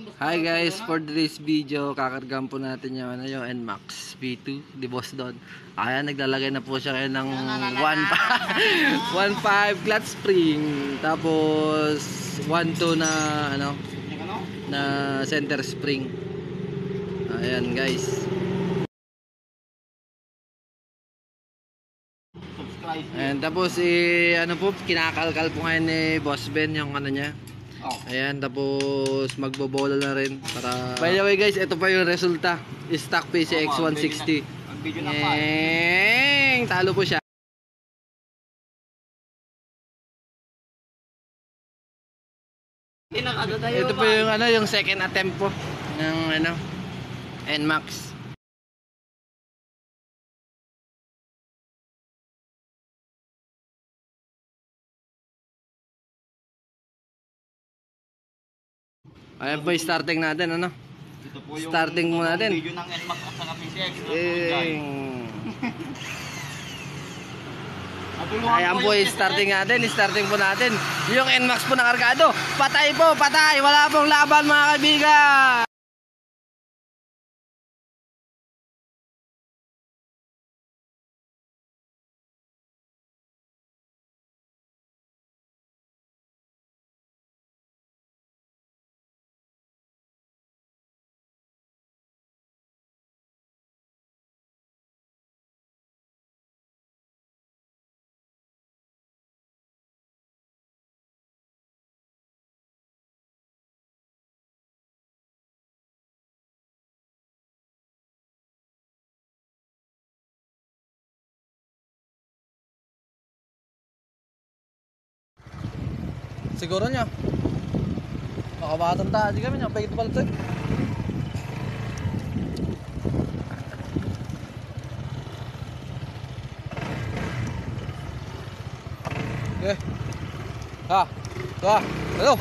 Hi guys, for today's video, kakargahan po natin yung, yung NMAX V2 di Boss Don. Ayan, naglalagay na po siya ngayon ng 1.5 clutch spring. Tapos 1.2 na na center spring. Ayan guys. And tapos kinakalkal po ngayon ni Boss Ben yung niya. Ayan, tapos magbobola na rin para... By the way guys, ito pa yung resulta. Stock PCX 160. Talo po siya. Ito po yung yung second attempt po ng NMAX. Ayan po yung starting natin, Ito po yung starting mo natin. video ng NMAX at saka PCX. Ayan po yung starting natin, starting po natin. Yung NMAX po nakargado. Patay po, patay! Wala pong laban mga kaibigan! Siguro nyo makabatang di kami nyo pagit pala ito. Okay. Halo.